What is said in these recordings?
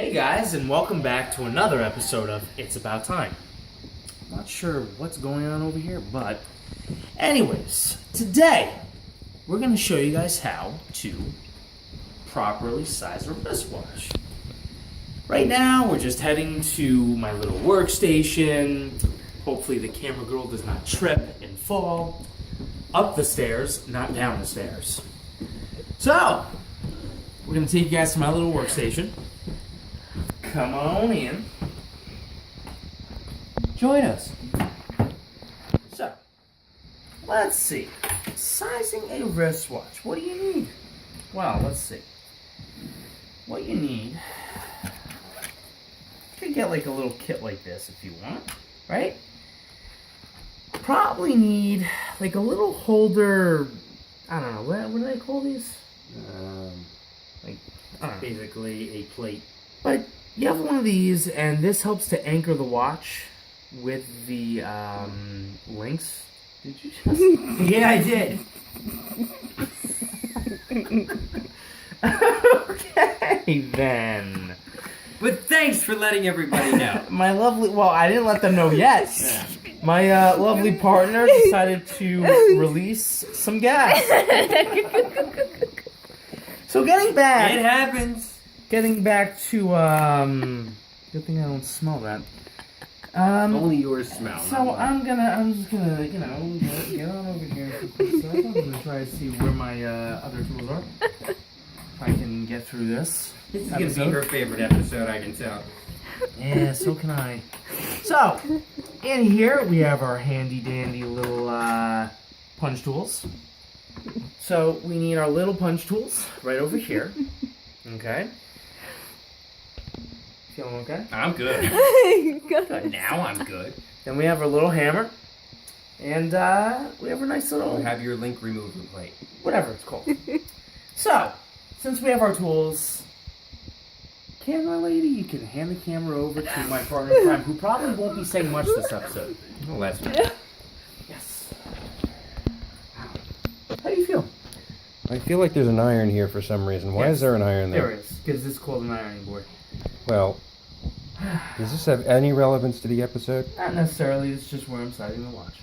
Hey guys, and welcome back to another episode of It's About Time. Not sure what's going on over here, but anyways, today we're going to show you guys how to properly size a wristwatch. Right now, we're just heading to my little workstation. Hopefully the camera girl does not trip and fall up the stairs, not down the stairs. So, we're going to take you guys to my little workstation. Come on in. Join us. So, let's see. Sizing a wristwatch. What do you need? Well, let's see. What you need. You could get like a little kit like this if you want, right? Probably need like a little holder. I don't know. What do they call these? Basically a plate. But you have one of these, and this helps to anchor the watch with the links. Did you just? Yeah, I did. Okay, then. But thanks for letting everybody know. My lovely, well, I didn't let them know yet. Yeah. My lovely partner decided to release some gas. So getting back. It happens. Getting back to, good thing I don't smell that. Only yours smell. So I'm just gonna, get on over here for a quick second. I'm gonna try to see where my other tools are. If I can get through this. This is going to be her favorite episode, I can tell. Yeah, so can I. So, in here we have our handy dandy little punch tools. So we need our little punch tools right over here. Okay. Feeling okay? I'm good. Good. Now I'm good. Then we have our little hammer. And we have a nice little... You have your link remover plate. whatever it's called. So, since we have our tools, camera lady, you can hand the camera over to my partner in crime, who probably won't be saying much this episode. Well, that's right. Yes. How do you feel? I feel like there's an iron here for some reason. Why Yes. is there an iron there? There is, because this is called an ironing board. Well, does this have any relevance to the episode? Not necessarily, it's just where I'm sizing the watch.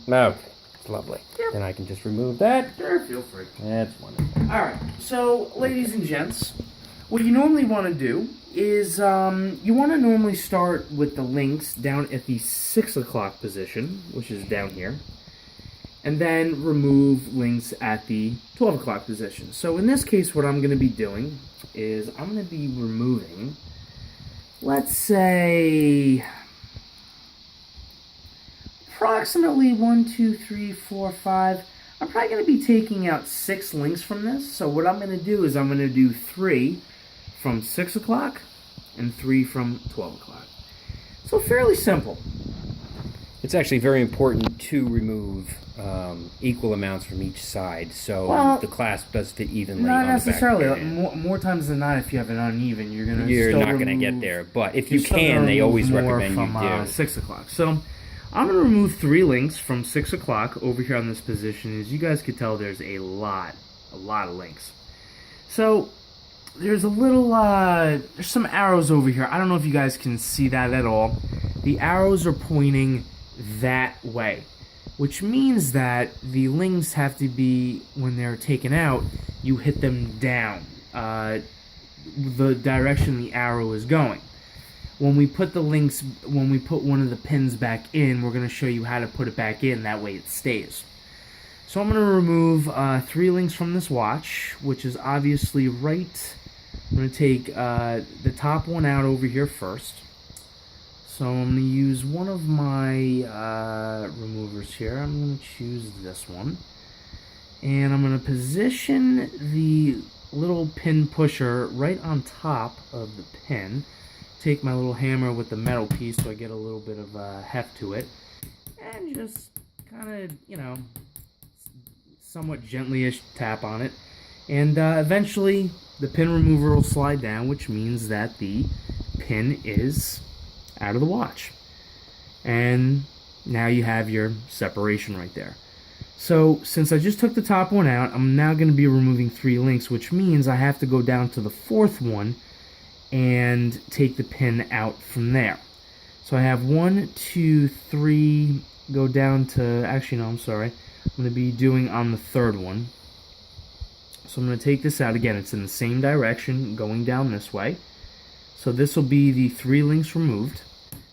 No. It's lovely. Yep. Then I can just remove that. Sure, feel free. That's wonderful. Alright, so ladies and gents, what you normally want to do is you want to normally start with the links down at the 6 o'clock position, which is down here, and then remove links at the 12 o'clock position. So in this case, what I'm going to be doing is I'm going to be removing, let's say, approximately 1, 2, 3, 4, 5. I'm probably going to be taking out 6 links from this. So what I'm going to do is I'm going to do 3 from 6 o'clock and 3 from 12 o'clock. So fairly simple. It's actually very important to remove equal amounts from each side, so Well, the clasp does fit evenly Not on the necessarily. back. More times than not, if you have it uneven, you're You're not going to get there, but if you can, they always recommend you do. 6 o'clock. So I'm going to remove 3 links from 6 o'clock over here on this position. As you guys can tell, there's a lot of links. So there's a little, there's some arrows over here. I don't know if you guys can see that at all. The arrows are pointing that way, which means that the links have to be, when they're taken out, you hit them down, the direction the arrow is going. When we put one of the pins back in, we're going to show you how to put it back in, that way it stays. So I'm going to remove 3 links from this watch, which is obviously right. I'm going to take the top one out over here first. So I'm going to use one of my removers here. I'm going to choose this one. And I'm going to position the little pin pusher right on top of the pin. Take my little hammer with the metal piece so I get a little bit of heft to it. And just kind of, somewhat gently-ish tap on it. And eventually the pin remover will slide down, which means that the pin is out of the watch. And now you have your separation right there. So since I just took the top one out, I'm now going to be removing 3 links, which means I have to go down to the 4th one and take the pin out from there. So I have 1, 2, 3, go down to, actually no, I'm sorry. I'm going to be doing on the third one. So I'm going to take this out again. It's in the same direction, going down this way. So this will be the 3 links removed.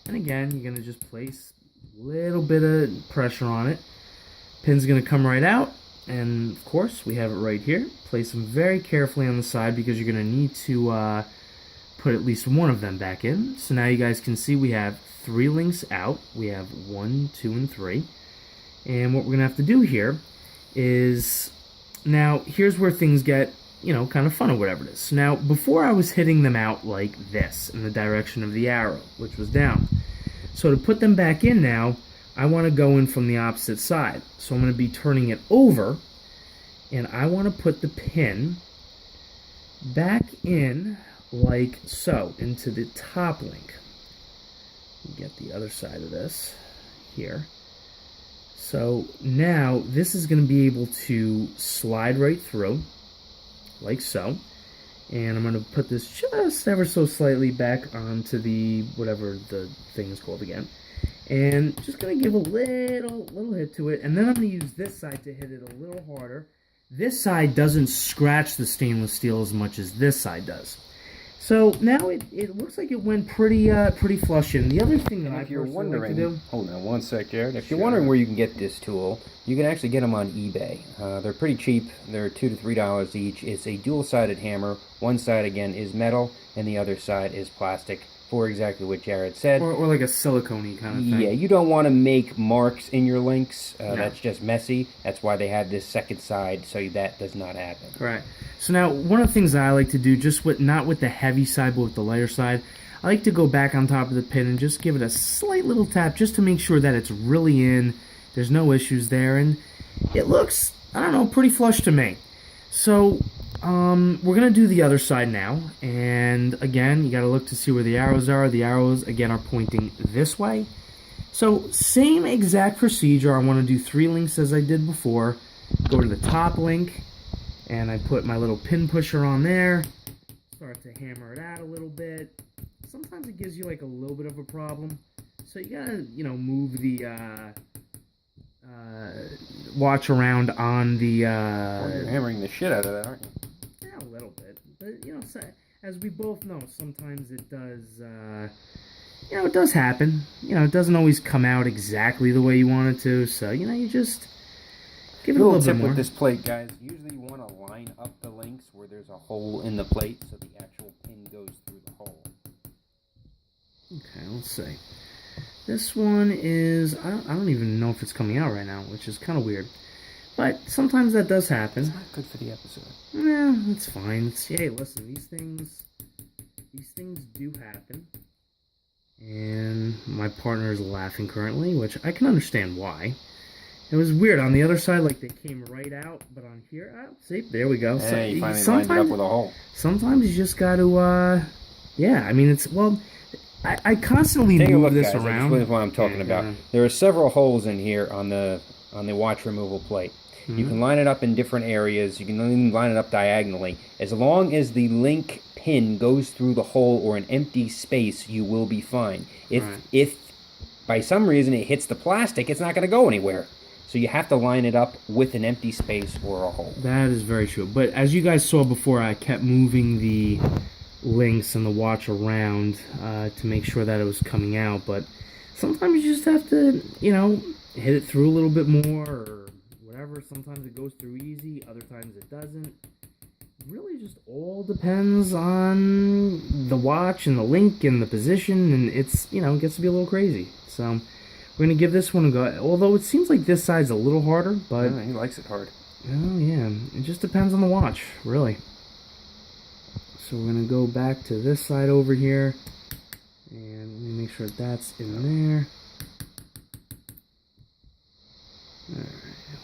And again, you're going to just place a little bit of pressure on it. Pin's going to come right out. And of course, we have it right here. Place them very carefully on the side because you're going to need to put at least one of them back in. So now you guys can see we have 3 links out. We have 1, 2, and 3. And what we're going to have to do here is, now here's where things get, kind of fun or whatever it is. So now, before I was hitting them out like this in the direction of the arrow, which was down. So to put them back in now, I want to go in from the opposite side. So I'm going to be turning it over, and I want to put the pin back in like so, into the top link. Get the other side of this here. So now this is going to be able to slide right through, like so. And I'm going to put this just ever so slightly back onto the, whatever the thing is called again. And just going to give a little hit to it. And then I'm going to use this side to hit it a little harder. This side doesn't scratch the stainless steel as much as this side does. So now it looks like it went pretty flush in. The other thing that I personally like to do... Hold on one sec, Jared. If you're wondering where you can get this tool, you can actually get them on eBay. They're pretty cheap. They're $2 to $3 each. It's a dual-sided hammer. One side, again, is metal, and the other side is plastic, for exactly what Jared said. Or like a silicone-y kind of thing. Yeah, you don't want to make marks in your links. No. That's just messy. That's why they have this second side, so that does not happen. Right. So now, one of the things that I like to do, not with the heavy side, but with the lighter side, I like to go back on top of the pin and just give it a slight little tap just to make sure that it's really in. There's no issues there, and it looks, I don't know, pretty flush to me. So, we're going to do the other side now, and again, you got to look to see where the arrows are. The arrows, again, are pointing this way. So, same exact procedure. I want to do 3 links as I did before. Go to the top link, and I put my little pin pusher on there. Start to hammer it out a little bit. Sometimes it gives you like a little bit of a problem. So you gotta, move the watch around on the... You're hammering the shit out of that, aren't you? Yeah, a little bit. But, as we both know, sometimes it does, it does happen. It doesn't always come out exactly the way you want it to. So, you just give it a little bit more. With this plate, guys, usually you want to line up the links where there's a hole in the plate so the actual pin goes through the hole. Okay, let's see. This one is, I don't even know if it's coming out right now, which is kind of weird. But sometimes that does happen. It's not good for the episode. Yeah, it's fine. Hey, listen, these things do happen. And my partner is laughing currently, which I can understand why. It was weird. On the other side, like, they came right out, but on here, see, there we go. Hey, you finally lined it up with a hole. Sometimes you just got to, yeah, I mean, it's, well, I constantly move this around. This is what I'm talking about. There are several holes in here on the watch removal plate. Mm-hmm. You can line it up in different areas. You can even line it up diagonally. As long as the link pin goes through the hole or an empty space, you will be fine. If by some reason it hits the plastic, it's not going to go anywhere. So you have to line it up with an empty space or a hole. That is very true. But as you guys saw before, I kept moving the links and the watch around to make sure that it was coming out. But sometimes you just have to, hit it through a little bit more or whatever. Sometimes it goes through easy. Other times it doesn't. Really just all depends on the watch and the link and the position, and it's, it gets to be a little crazy. So we're going to give this one a go. Although it seems like this side's a little harder, but... Yeah, he likes it hard. Oh, yeah. It just depends on the watch, really. So we're going to go back to this side over here, and let me make sure that's in there. Alright,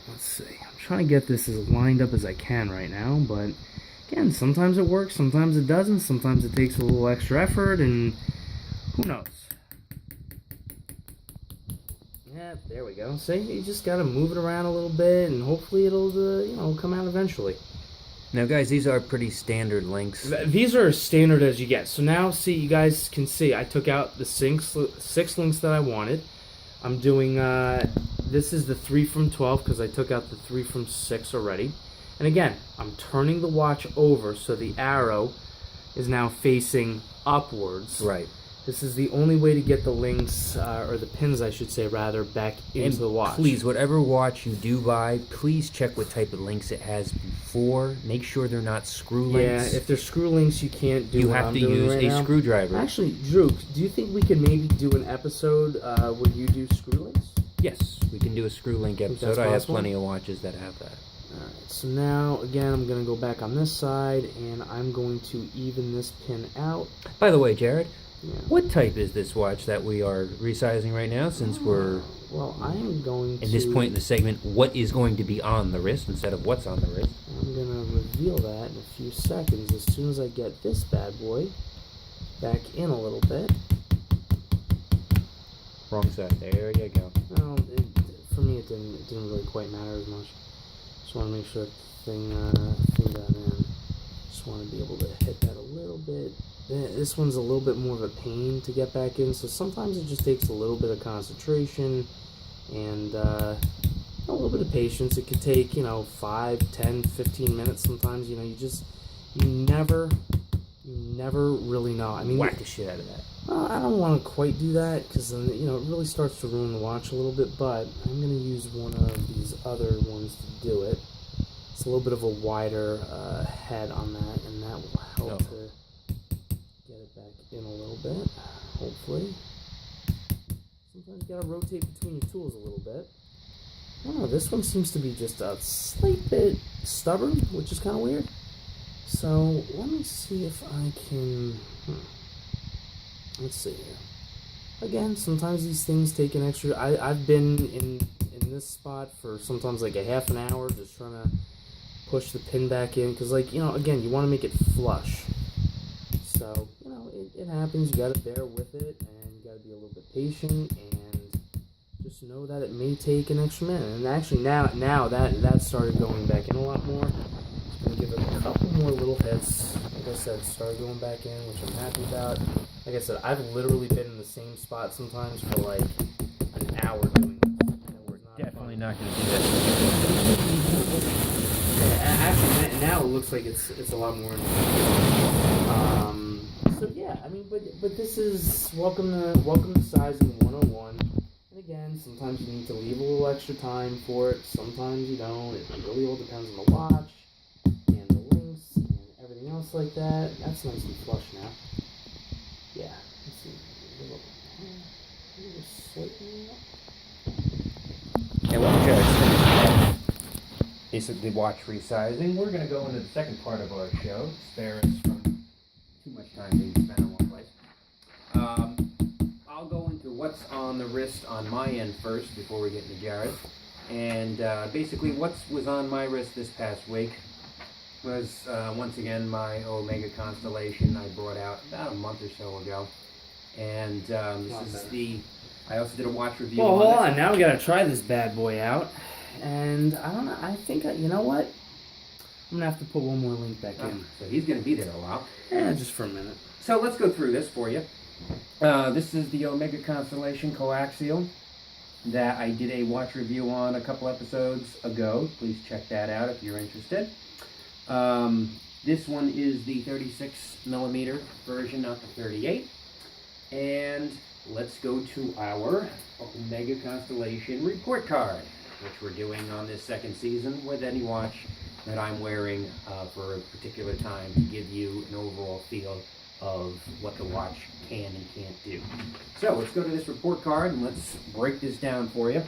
let's see. I'm trying to get this as lined up as I can right now, but... Again, sometimes it works, sometimes it doesn't, sometimes it takes a little extra effort, and who knows? Yeah, there we go. See, you just gotta move it around a little bit, and hopefully it'll, come out eventually. Now, guys, these are pretty standard links. These are as standard as you get. So now, see, you guys can see I took out the six links that I wanted. I'm doing, this is the 3 from 12 because I took out the 3 from 6 already. And again, I'm turning the watch over so the arrow is now facing upwards. Right. This is the only way to get the links, or the pins, I should say, rather, back into the watch. Please, whatever watch you do buy, please check what type of links it has before. Make sure they're not screw links. Yeah, if they're screw links, you can't do you what have I'm to doing use right a now. screwdriver. Actually, Drew, do you think we could maybe do an episode where you do screw links? Yes, we can do a screw link Think episode. that's I have possible? plenty of watches that have that. Alright, so now, again, I'm going to go back on this side, and I'm going to even this pin out. By the way, Jared, Yeah. what type is this watch that we are resizing right now, since we're Well, I am going to... at this point in the segment, what is going to be on the wrist instead of what's on the wrist? I'm going to reveal that in a few seconds as soon as I get this bad boy back in a little bit. Wrong side. There you go. Well, for me, it didn't really quite matter as much. Just want to make sure the thing got in. Just want to be able to hit that a little bit. This one's a little bit more of a pain to get back in, so sometimes it just takes a little bit of concentration and a little bit of patience. It could take, 5, 10, 15 minutes sometimes. You never really know. I mean, Whack the shit out of that. well, I don't want to quite do that because then, it really starts to ruin the watch a little bit, but I'm going to use one of these other ones to do it. It's a little bit of a wider head on that, and that will help to get it back in a little bit, hopefully. Sometimes you got to rotate between your tools a little bit. I don't know, this one seems to be just a slight bit stubborn, which is kind of weird. So, let me see if I can... Let's see here. Again, sometimes these things take an extra... I've been in this spot for sometimes like a half an hour just trying to push the pin back in. Because, again, you want to make it flush. So, it happens. You got to bear with it. And you got to be a little bit patient. And just know that it may take an extra minute. And actually, now that started going back in a lot more. Just going to give it a couple more little hits. Like I said, started going back in, which I'm happy about. Like I said, I've literally been in the same spot sometimes for like an hour doing this. And we're not Definitely fun. not going to do that. Yeah, actually, now it looks like it's a lot more. So yeah, I mean, but this is welcome to sizing 101. And again, sometimes you need to leave a little extra time for it. Sometimes you don't. It really all depends on the watch and the links and everything else like that. That's nice and flush now. Yeah, let's see. A little slightly up. And we'll judge. This is the watch resizing. We're going to go into the second part of our show. Spare us from too much time being spent in one place. I'll go into what's on the wrist on my end first before we get into Jared. And basically what was on my wrist this past week was once again my Omega Constellation I brought out about a month or so ago. And this is I also did a watch review. Well, hold it. on. Now we gotta try this bad boy out. And I don't know. I think, you know what? I'm gonna have to put one more link back in. So he's going to be there a while. Yeah, just for a minute. So let's go through this for you. This is the Omega Constellation Coaxial that I did a watch review on a couple episodes ago. Please check that out if you're interested. This one is the 36mm version, not the 38. And let's go to our Omega Constellation report card, which we're doing on this second season with any watch that I'm wearing for a particular time to give you an overall feel of what the watch can and can't do. So let's go to this report card and let's break this down for you.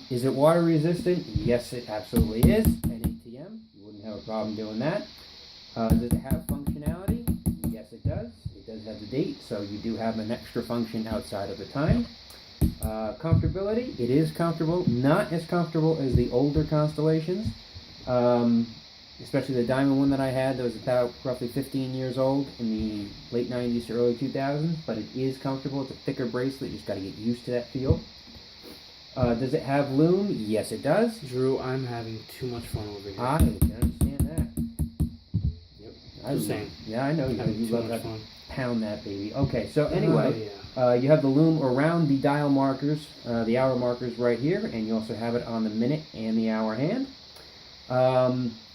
Is it water resistant? Yes, it absolutely is. At ATM, you wouldn't have a problem doing that. Does it have functionality? Yes, it does. It does have the date, so you do have an extra function outside of the time. Comfortability, it is comfortable. Not as comfortable as the older Constellations. Especially the diamond one that I had that was about roughly 15 years old in the late 90s to early 2000s, but it is comfortable. It's a thicker bracelet. You just got to get used to that feel. Does it have lume? Yes, it does. Drew, I'm having too much fun over here. I can understand that. Just saying. Yeah, I know you. Having You too love much that. fun. Pound that baby. Okay, so anyway, Oh, you have the loom around the dial markers, the hour markers right here, and you also have it on the minute and the hour hand.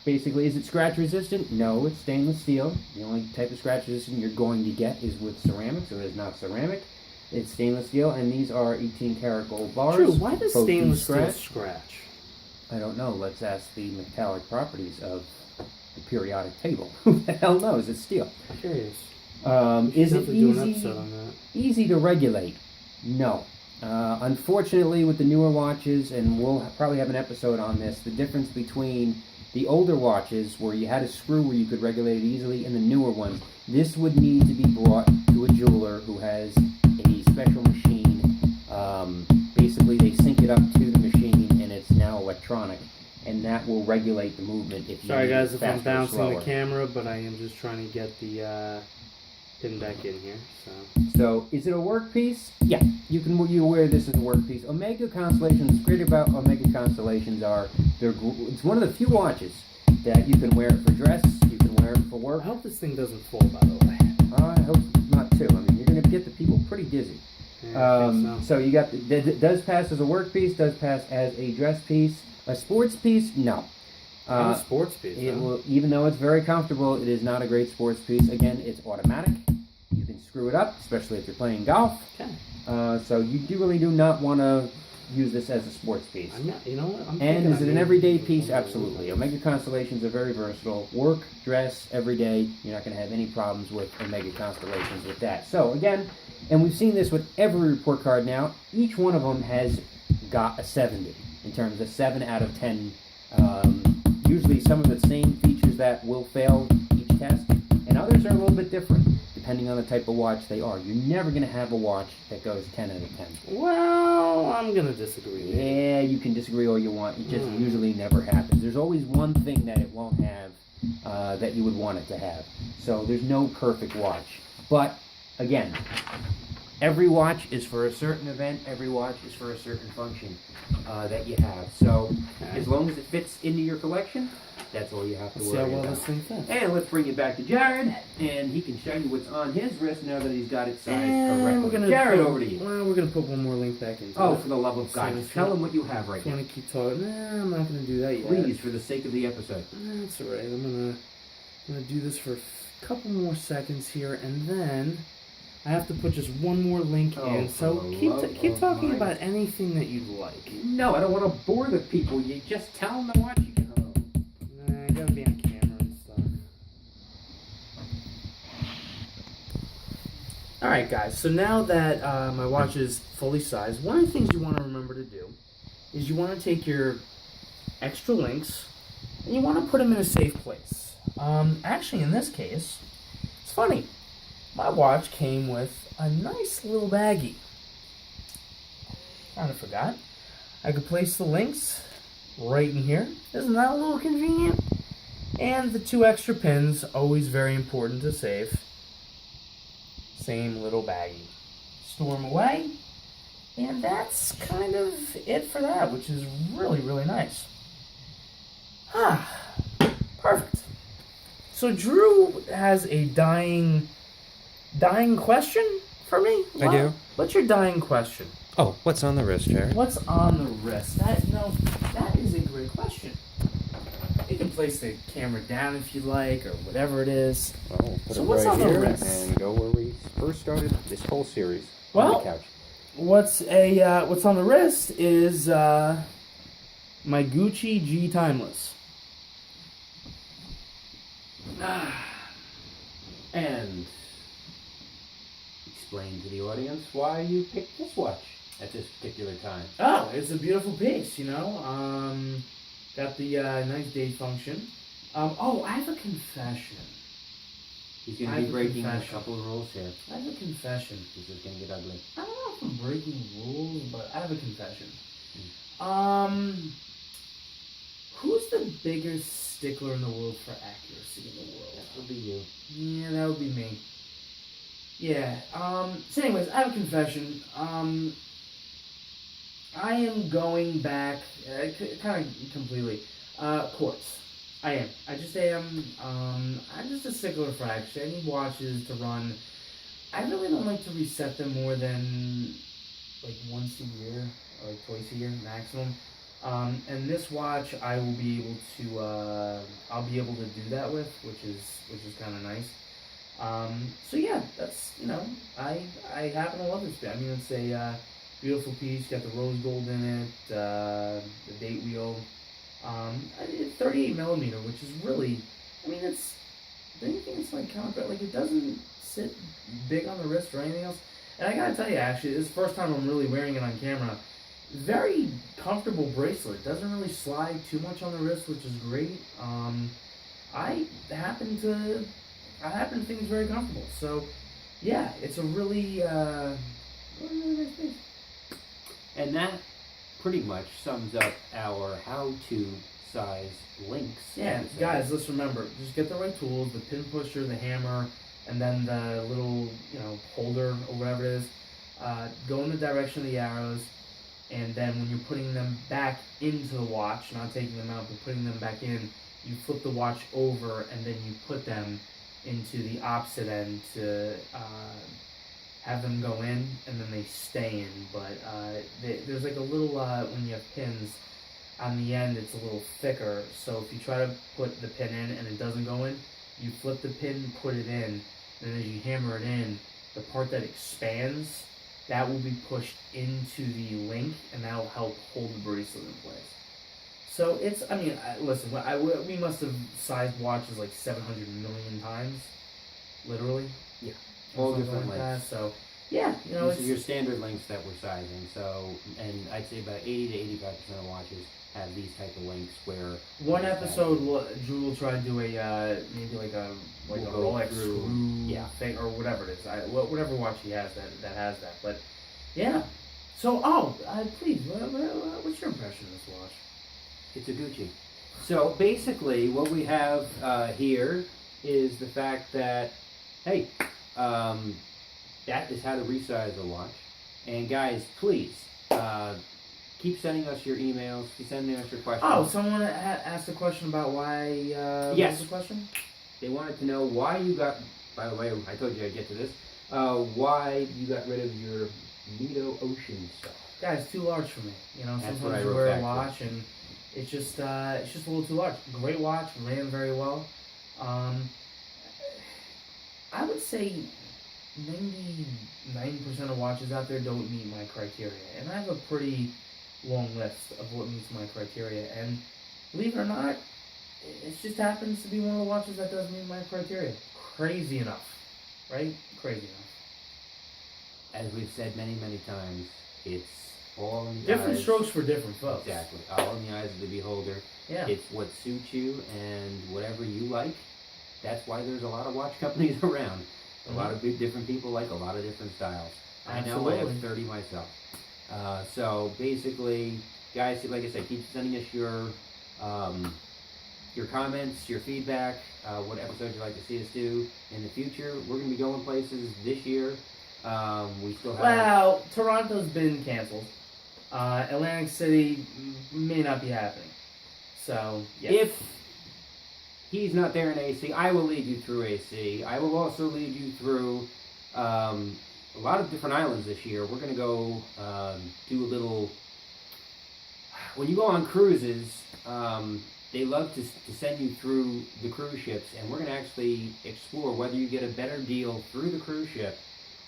Basically, is it scratch resistant? No, it's stainless steel. The only type of scratch resistant you're going to get is with ceramic, so it is not ceramic. It's stainless steel, and these are 18 karat gold bars. True. Why does both do stainless steel scratch? I don't know. Let's ask the metallic properties of the periodic table. Who the hell knows? It's steel. Curious. Is it Do an episode on that. easy to regulate? No. Unfortunately, with the newer watches, and we'll probably have an episode on this, the difference between the older watches, where you had a screw where you could regulate it easily, and the newer ones, this would need to be brought to a jeweler who has a special machine. Basically, they sync it up to the machine, and it's now electronic, and that will regulate the movement. If Sorry you guys need it if I'm faster or bouncing the slower. camera, but I am just trying to get the pin back in here. So, is it a work piece? Yeah, you wear this as a work piece. Omega Constellations, what's great about Omega Constellations are, it's one of the few watches that you can wear it for dress, you can wear it for I work. hope this thing doesn't fall, by the way. I hope not too. I mean, you're going to get the people pretty dizzy. Yeah, I think So you got, does pass as a work piece, does pass as a dress piece. A sports piece, no. Not a sports piece. It huh? will, even though it's very comfortable, it is not a great sports piece. Again, it's automatic. You can screw it up, especially if you're playing golf. Okay. So you really do not want to use this as a sports piece. I'm not, you know what? I'm And thinking is I it an may- everyday piece? Absolutely. Omega Constellations are very versatile. Work, dress, every day. You're not going to have any problems with Omega Constellations with that. So again, and we've seen this with every report card now, each one of them has got a 70 in terms of 7 out of 10. Usually some of the same features that will fail each test, and others are a little bit different depending on the type of watch they are. You're never going to have a watch that goes 10 out of 10. Well, I'm gonna disagree. Yeah, you can disagree all you want. It just usually never happens. There's always one thing that it won't have that you would want it to have. So there's no perfect watch. But again, every watch is for a certain event. Every watch is for a certain function that you have. So as long as it fits into your collection, that's all you have to Let's see how worry well about. this thing fits. And let's bring it back to Jared, and he can show you what's on his wrist now that he's got it sized And correctly. we're gonna Jared, put, over to you. Well, we're gonna put one more link back into Oh, it. for the love of God, So if tell you- him what you have right If you now. want to keep talking, I'm not gonna do that yet. Please, for the sake of the episode. That's alright. I'm gonna do this for a couple more seconds here, and then I have to put just one more link Oh, in. So for the keep love keep of talking Mike. about anything that you'd like. No, I don't want to bore the people. You just tell them to watch you. Nah, I gotta be on camera and stuff. Alright guys, so now that my watch is fully sized, one of the things you want to remember to do is you want to take your extra links and you want to put them in a safe place. Actually in this case, it's funny. My watch came with a nice little baggie. Kinda forgot. I could place the links right in here. Isn't that a little convenient? And the 2 extra pins, always very important to save. Same little baggie. Store them away. And that's kind of it for that, which is really, really nice. Perfect. So Drew has a dying question for me? I do. What's your dying question? Oh, what's on the wrist, Jared? What's on the wrist? That is a great question. You can place the camera down if you like, or whatever it is. Well, we'll put So it what's right on the here wrist? and go where we first started this whole series. Well- on the couch. What's on the wrist is my Gucci G Timeless. And explain to the audience why you picked this watch at this particular time. Oh, it's a beautiful piece, you know. Got the nice day function. Oh, I have a confession. He's going I to be have a breaking a confession. couple of rules here. I have a confession. This is going to get ugly. I don't know if I'm breaking rules, but I have a confession. Who's the biggest stickler in the world for accuracy in the world? That will be you. Yeah, that would be me. Yeah. So anyways, I have a confession. I am going back, kind of completely, quartz. I am. I just am. I'm just a stickler for action. I need watches to run. I really don't like to reset them more than like once a year or like twice a year maximum. And this watch, I will be able to. I'll be able to do that with, which is kind of nice. So yeah, that's I happen to love this bit. I mean, it's a beautiful piece. Got the rose gold in it, the date wheel. It's 38 millimeter, which is really, I mean, it's. Don't you think it's like kind of like it doesn't sit big on the wrist or anything else? And I gotta tell you, actually, this is the first time I'm really wearing it on camera. Very comfortable bracelet. Doesn't really slide too much on the wrist, which is great. I happen to think it's very comfortable. So, yeah, it's a really nice piece. And that pretty much sums up our how-to size links. Yeah, episode. guys, let's remember, just get the right tools, the pin pusher, the hammer, and then the little, holder or whatever it is. Go in the direction of the arrows, and then when you're putting them back into the watch, not taking them out, but putting them back in, you flip the watch over, and then you put them into the opposite end to have them go in, and then they stay in. But there's like a little, when you have pins, on the end it's a little thicker, so if you try to put the pin in and it doesn't go in, you flip the pin, put it in, and as you hammer it in, the part that expands, that will be pushed into the link, and that'll help hold the bracelet in place. So it's, I mean, listen, we must have sized watches like 700 million times, literally. Yeah. Or All something different like lengths. that. So, yeah, These are your standard links that we're sizing. So, and I'd say about 80 to 85% of watches have these type of links where one episode, Drew will try to do a maybe like a We'll a go Rolex through- screw thing or whatever it is. Whatever watch he has that has that. But yeah. So please, what's your impression of this watch? it's a Gucci. So basically, what we have here is the fact that, hey, that is how to resize a watch. And guys, please keep sending us your emails. Keep sending us your questions. Oh, someone asked a question about why. Yes. What was the question? They wanted to know why you got. By the way, I told you I'd get to this. Why you got rid of your Mito Ocean stuff? Guys, too large for me. That's what Sometimes I you wrote wear back a to. watch and it's just a little too large. Great watch, ran very well. I would say 99% of watches out there don't meet my criteria, and I have a pretty long list of what meets my criteria. And believe it or not, it just happens to be one of the watches that does meet my criteria. Crazy enough, right? Crazy enough. As we've said many, many times, it's all in the Different eyes. strokes for different folks. Exactly. All in the eyes of the beholder. Yeah. It's what suits you and whatever you like. That's why there's a lot of watch companies around. A lot of different people like a lot of different styles. I know I have Absolutely. 30 myself. So basically, guys, like I said, keep sending us your comments, your feedback, what episodes you'd like to see us do in the future. We're going to be going places this year. We still have... Well, Toronto's been canceled. Atlantic City may not be happening. So, yeah. If he's not there in AC, I will lead you through AC. I will also lead you through a lot of different islands this year. We're going to go do a little... When you go on cruises, they love to send you through the cruise ships, and we're going to actually explore whether you get a better deal through the cruise ship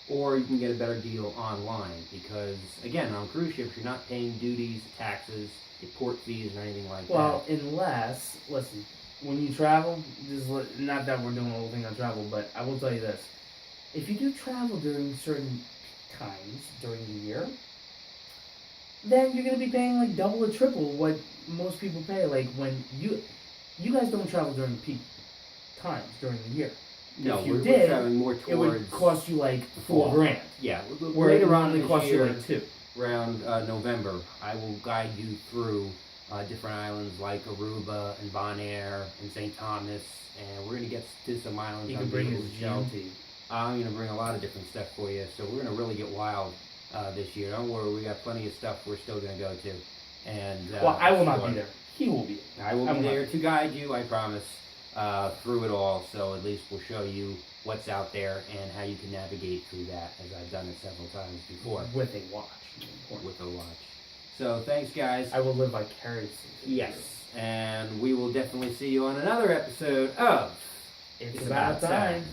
or you can get a better deal online. Because, again, on cruise ships, you're not paying duties, taxes, port fees, or anything like Well, that. unless, listen, when you travel, this is not that we're doing a whole thing on travel, but I will tell you this. If you do travel during certain times during the year, then you're going to be paying like double or triple what most people pay. Like when you guys don't travel during peak times during the year. No, if you we're did, traveling more It would towards... cost you like fall. $4,000. Yeah, Where it later on normally this costs you year, like $2,000. around November, I will guide you through different islands like Aruba and Bonaire and St. Thomas, and we're going to get to some islands. He on can bring the his show. GMT. I'm going to bring a lot of different stuff for you, so we're going to really get wild this year. Don't worry, we got plenty of stuff we're still going to go to. And Well, I will not explore. be there. he will be. I will I be will there not. to guide you, I promise, through it all. So at least we'll show you what's out there and how you can navigate through that, as I've done it several times before With a watch. with a watch. So thanks, guys. I will live vicariously. Yes, and we will definitely see you on another episode of It's about time.